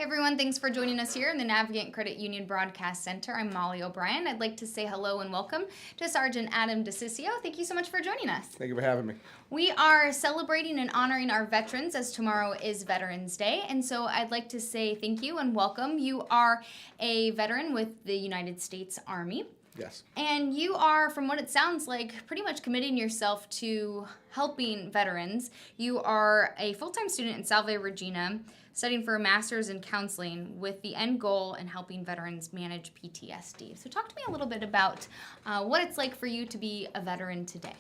Hey everyone, thanks for joining us here in the Navigant Credit Union Broadcast Center. I'm Molly O'Brien. I'd like to say hello and welcome to Sergeant Adam DeCiccio. Thank you so much for joining us. Thank you for having me. We are celebrating and honoring our veterans as tomorrow is Veterans Day, and so I'd like to say thank you and welcome. You are a veteran with the United States Army. Yes. And you are, from what it sounds like, pretty much committing yourself to helping veterans. You are a full-time student in Salve, Regina, studying for a master's in counseling with the end goal in helping veterans manage PTSD. So talk to me a little bit about what it's like for you to be a veteran today.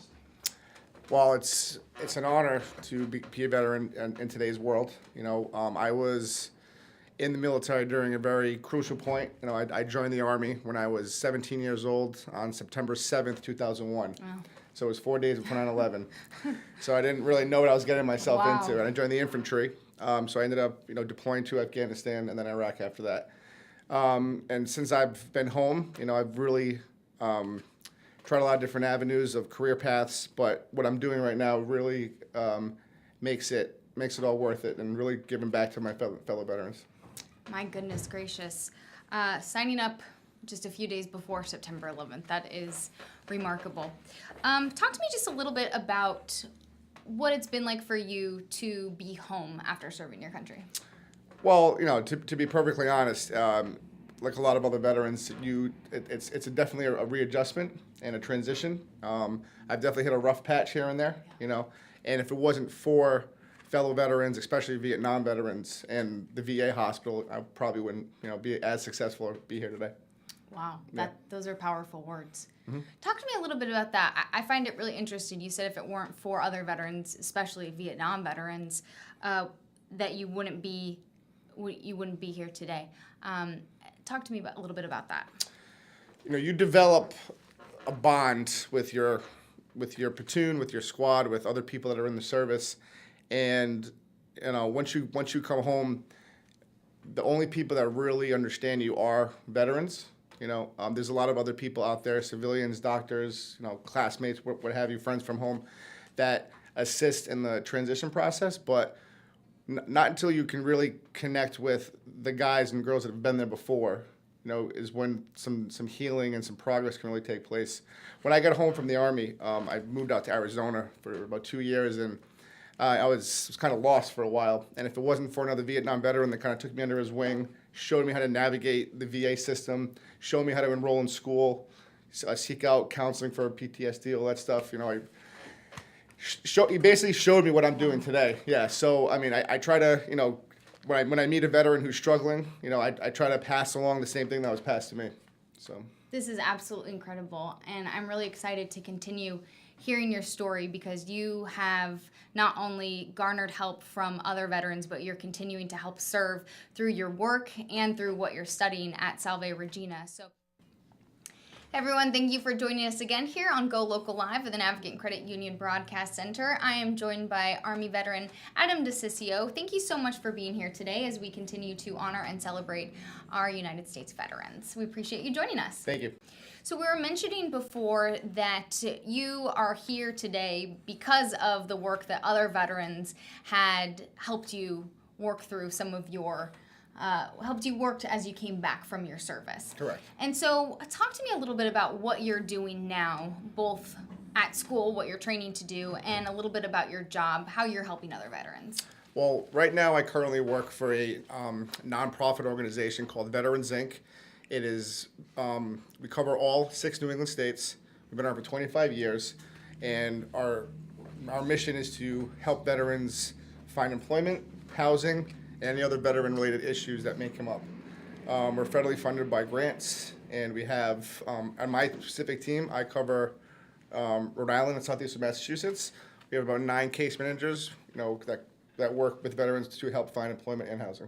Well, it's an honor to be a veteran in today's world. I was in the military during a very crucial point. I joined the Army when I was 17 years old on September 7th, 2001. Wow. So it was 4 days before 9/11. So I didn't really know what I was getting myself Wow. into. And I joined the infantry. So I ended up, deploying to Afghanistan and then Iraq after that. And since I've been home, I've really tried a lot of different avenues of career paths. But what I'm doing right now really makes it all worth it, and really giving back to my fellow veterans. My goodness gracious. Signing up just a few days before September 11th. That is remarkable. Talk to me just a little bit about what it's been like for you to be home after serving your country. Well, to be perfectly honest, like a lot of other veterans, it's definitely a readjustment and a transition. I've definitely hit a rough patch here and there, and if it wasn't for fellow veterans, especially Vietnam veterans and the VA hospital, I probably wouldn't, be as successful or be here today. Wow, Yeah. those are powerful words. Mm-hmm. Talk to me a little bit about that. I find it really interesting. You said if it weren't for other veterans, especially Vietnam veterans, that you wouldn't be here today. Talk to me a little bit about that. You develop a bond with your platoon, with your squad, with other people that are in the service, and once you come home, the only people that really understand you are veterans. There's a lot of other people out there, civilians, doctors, classmates, what have you, friends from home, that assist in the transition process, but not until you can really connect with the guys and girls that have been there before, is when some healing and some progress can really take place. When I got home from the Army, I moved out to Arizona for about 2 years, and I was kind of lost for a while. And if it wasn't for another Vietnam veteran that kind of took me under his wing, showed me how to navigate the VA system, showed me how to enroll in school, seek out counseling for PTSD, all that stuff, he basically showed me what I'm doing today. Yeah, so I try to, when I meet a veteran who's struggling, I try to pass along the same thing that was passed to me. So This is absolutely incredible, and I'm really excited to continue hearing your story because you have not only garnered help from other veterans, but you're continuing to help serve through your work and through what you're studying at Salve Regina. So, everyone, thank you for joining us again here on Go Local Live with the Navigant Credit Union Broadcast Center. I am joined by Army veteran Adam DeCiccio. Thank you so much for being here today as we continue to honor and celebrate our United States veterans. We appreciate you joining us. thank you. So we were mentioning before that you are here today because of the work that other veterans had helped you work through some of your helped you work as you came back from your service. Correct. And so talk to me a little bit about what you're doing now, both at school, what you're training to do, and a little bit about your job, how you're helping other veterans. Well, right now I currently work for a nonprofit organization called Veterans Inc. It is, we cover all 6 New England states. We've been around for 25 years, and our mission is to help veterans find employment, housing, and any other veteran-related issues that may come up. We're federally funded by grants, and we have, on my specific team, I cover Rhode Island and southeastern Massachusetts. We have about 9 case managers, that work with veterans to help find employment and housing.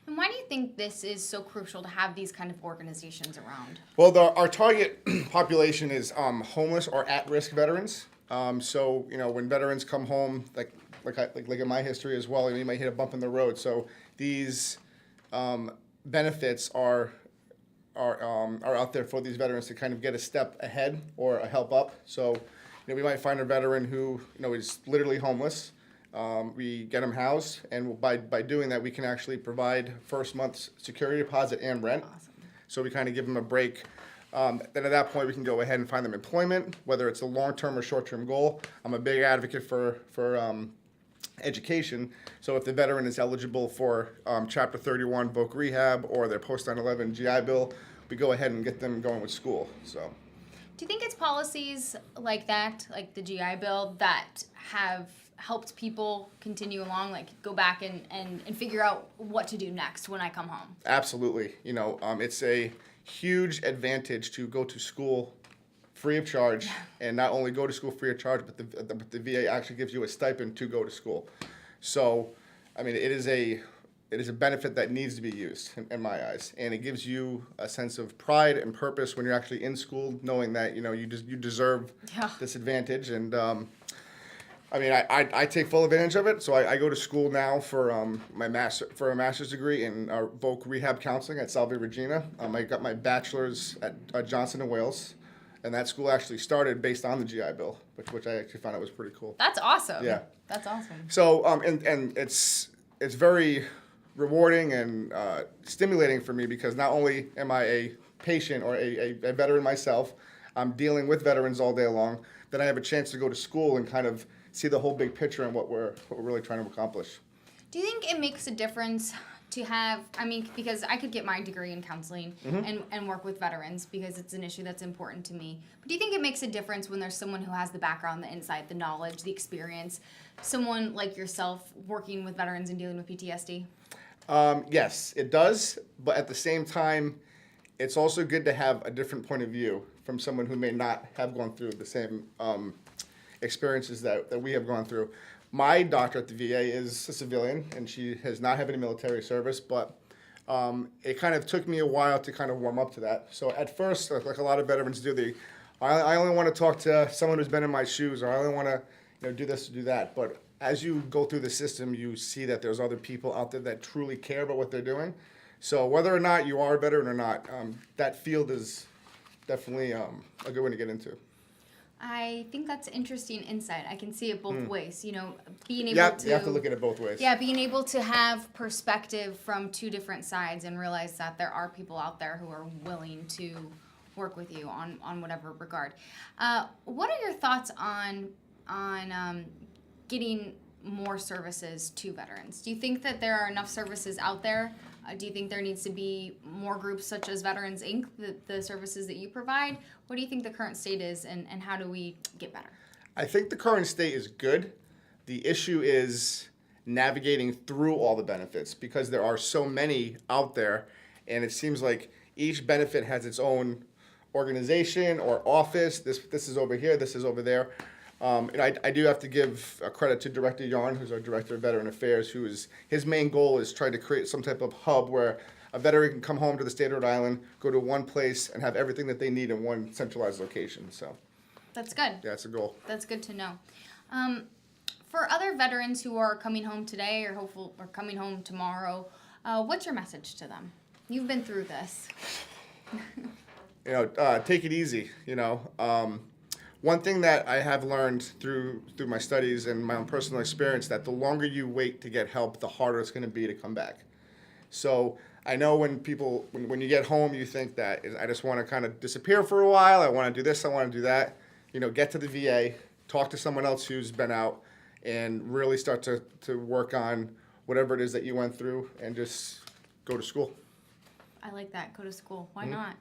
And why do you think this is so crucial to have these kind of organizations around? Well, our target population is homeless or at-risk veterans. So when veterans come home, like in my history as well, you might hit a bump in the road. So these benefits are out there for these veterans to kind of get a step ahead or a help up. So we might find a veteran who is literally homeless. We get them housed, and by doing that, we can actually provide first month's security deposit and rent. Awesome. So we kind of give them a break. Then at that point, we can go ahead and find them employment, whether it's a long-term or short-term goal. I'm a big advocate for education. So if the veteran is eligible for Chapter 31 voc rehab or their post 9/11 GI Bill, we go ahead and get them going with school. So. Do you think it's policies like that, like the GI Bill, that have helped people continue along, like go back and figure out what to do next when I come home? Absolutely. It's a huge advantage to go to school free of charge, and not only go to school free of charge, but the VA actually gives you a stipend to go to school. So, I mean, it is a benefit that needs to be used in my eyes, and it gives you a sense of pride and purpose when you're actually in school, knowing that you deserve this advantage. And I mean, I take full advantage of it. So I go to school now for a master's degree in voc rehab counseling at Salve Regina. I got my bachelor's at Johnson & Wales, and that school actually started based on the GI Bill, which I actually found out was pretty cool. That's awesome. Yeah. That's awesome. So and it's very rewarding and stimulating for me, because not only am I a patient or a veteran myself, I'm dealing with veterans all day long, then I have a chance to go to school and kind of see the whole big picture and what we're really trying to accomplish. Do you think it makes a difference to have, because I could get my degree in counseling and work with veterans because it's an issue that's important to me. But do you think it makes a difference when there's someone who has the background, the insight, the knowledge, the experience, someone like yourself working with veterans and dealing with PTSD? Yes, it does. But at the same time, it's also good to have a different point of view from someone who may not have gone through the same experiences that we have gone through. My doctor at the VA is a civilian, and she has not had any military service, but it kind of took me a while to kind of warm up to that. So at first, like a lot of veterans do, I only want to talk to someone who's been in my shoes, or I only want to do this, do that. But as you go through the system, you see that there's other people out there that truly care about what they're doing. So whether or not you are a veteran or not, that field is definitely a good one to get into. I think that's interesting insight. I can see it both ways. Being able to... you have to look at it both ways. Yeah, being able to have perspective from two different sides and realize that there are people out there who are willing to work with you on whatever regard. What are your thoughts on getting more services to veterans? Do you think that there are enough services out there? Do you think there needs to be more groups such as Veterans Inc., the services that you provide? What do you think the current state is, and how do we get better? I think the current state is good. The issue is navigating through all the benefits, because there are so many out there, and it seems like each benefit has its own organization or office. This is over here, this is over there. And I do have to give credit to Director Yarn, who's our Director of Veteran Affairs, his main goal is trying to create some type of hub where a veteran can come home to the state of Rhode Island, go to one place, and have everything that they need in one centralized location. So that's good. Yeah, it's a goal. That's good to know. For other veterans who are coming home today or coming home tomorrow, what's your message to them? You've been through this. Take it easy. One thing that I have learned through my studies and my own personal experience, that the longer you wait to get help, the harder it's going to be to come back. So I know when you get home, you think that I just want to kind of disappear for a while. I want to do this, I want to do that. Get to the VA, talk to someone else who's been out, and really start to work on whatever it is that you went through, and just go to school. I like that. Go to school. Why not?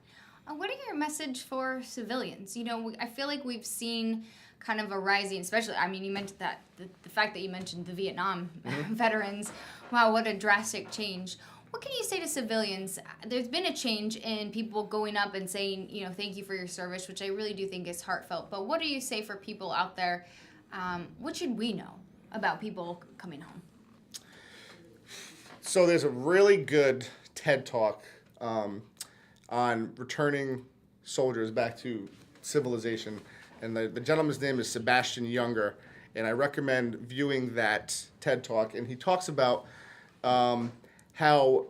What are your message for civilians? I feel like we've seen kind of a rising, especially, you mentioned that, the fact that you mentioned the Vietnam veterans. Wow, what a drastic change. What can you say to civilians? There's been a change in people going up and saying, thank you for your service, which I really do think is heartfelt. But what do you say for people out there? What should we know about people coming home? So there's a really good TED Talk on returning soldiers back to civilization. And the gentleman's name is Sebastian Younger. And I recommend viewing that TED Talk. And he talks about how,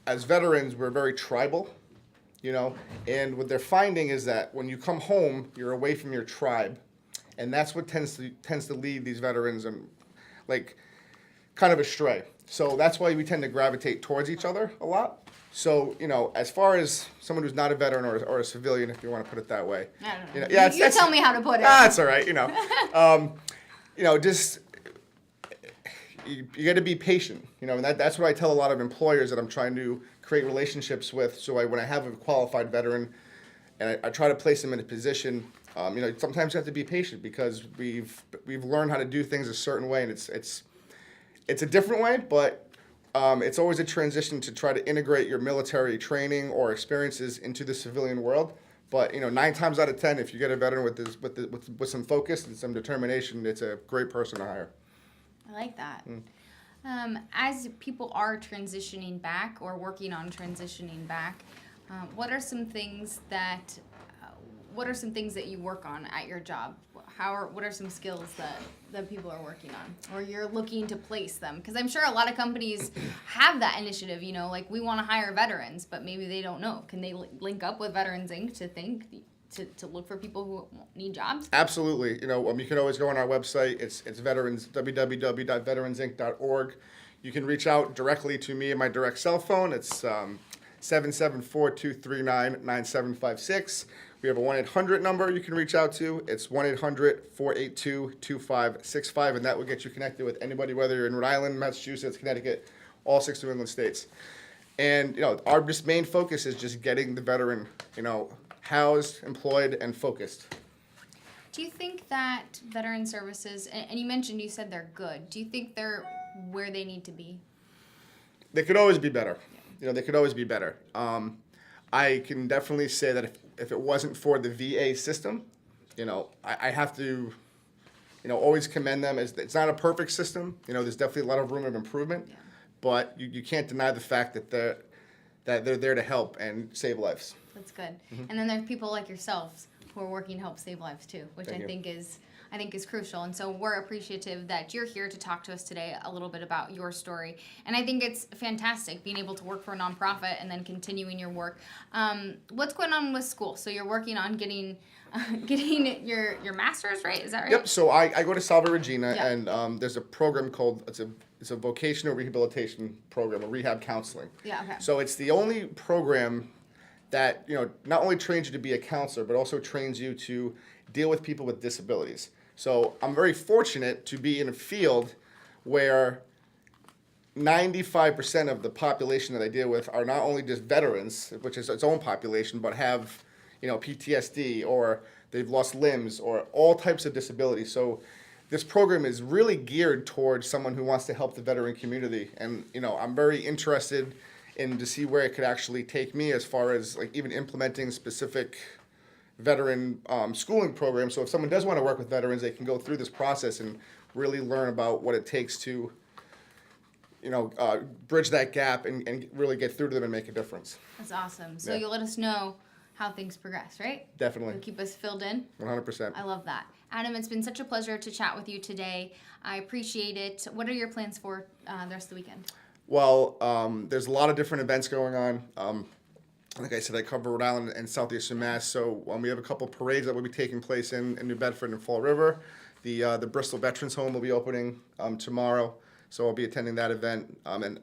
as veterans, we're very tribal, and what they're finding is that when you come home, you're away from your tribe. And that's what tends to lead these veterans. And like kind of astray. So that's why we tend to gravitate towards each other a lot. So, as far as someone who's not a veteran or a civilian, if you want to put it that way. I don't know. Yeah, you tell me how to put it. That's all right, just you got to be patient, and that's what I tell a lot of employers that I'm trying to create relationships with. So when I have a qualified veteran and I try to place them in a position, sometimes you have to be patient because we've learned how to do things a certain way, and it's a different way, but it's always a transition to try to integrate your military training or experiences into the civilian world. But 9 times out of 10, if you get a veteran with some focus and some determination, it's a great person to hire. I like that. As people are transitioning back or working on transitioning back, what are some things that you work on at your job? What are some skills that people are working on, or you're looking to place them? Because I'm sure a lot of companies have that initiative. Like we want to hire veterans, but maybe they don't know. Can they link up with Veterans Inc. to look for people who need jobs? Absolutely. You can always go on our website. It's veterans www.veteransinc.org. You can reach out directly to me at my direct cell phone. It's 774-239-9756. We have a 1-800 number you can reach out to. It's 1-800-482-2565, and that will get you connected with anybody, whether you're in Rhode Island, Massachusetts, Connecticut, all 6 New England states. And our just main focus is just getting the veteran, housed, employed, and focused. Do you think that veteran services, and you said they're good, do you think they're where they need to be? They could always be better. They could always be better. I can definitely say that if it wasn't for the VA system, I have to, always commend them. It's not a perfect system. There's definitely a lot of room of improvement, Yeah. but you can't deny the fact that they're there to help and save lives. That's good. And then there's people like yourselves who are working to help save lives too, which I think is crucial. And so we're appreciative that you're here to talk to us today a little bit about your story. And I think it's fantastic being able to work for a nonprofit and then continuing your work. What's going on with school? So you're working on getting your master's, right? Is that right? Yep. So I go to Salve Regina, Yeah. and there's a program called it's a vocational rehabilitation program, a rehab counseling. Yeah. Okay. So it's the only program that not only trains you to be a counselor, but also trains you to deal with people with disabilities. So I'm very fortunate to be in a field where 95% of the population that I deal with are not only just veterans, which is its own population, but have PTSD, or they've lost limbs, or all types of disabilities. So this program is really geared towards someone who wants to help the veteran community, and I'm very interested to see where it could actually take me as far as like even implementing specific veteran schooling programs. So if someone does want to work with veterans, they can go through this process and really learn about what it takes to bridge that gap and really get through to them and make a difference. That's awesome. So Yeah. you'll let us know how things progress, right? Definitely. You'll keep us filled in. 100%. I love that. Adam, it's been such a pleasure to chat with you today. I appreciate it. What are your plans for the rest of the weekend? Well, there's a lot of different events going on. Like I said, I cover Rhode Island and Southeastern Mass, so we have a couple parades that will be taking place in New Bedford and Fall River. The Bristol Veterans Home will be opening tomorrow, so I'll be attending that event. And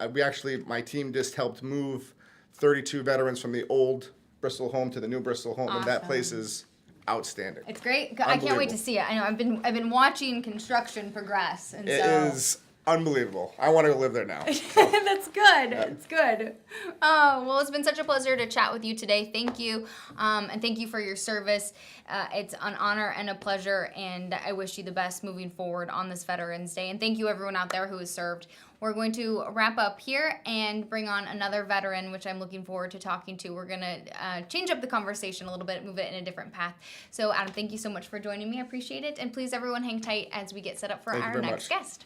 my team just helped move 32 veterans from the old Bristol home to the new Bristol home, and that place is outstanding. It's great. I can't wait to see it. I know I've been watching construction progress, and It is unbelievable. I want to go live there now. That's good. Yeah. It's good. Well, it's been such a pleasure to chat with you today. Thank you, and thank you for your service. It's an honor and a pleasure, and I wish you the best moving forward on this Veterans Day. And thank you everyone out there who has served. We're going to wrap up here and bring on another veteran, which I'm looking forward to talking to. We're going to change up the conversation a little bit, move it in a different path. So, Adam, thank you so much for joining me. I appreciate it. And please, everyone, hang tight as we get set up for our next guest.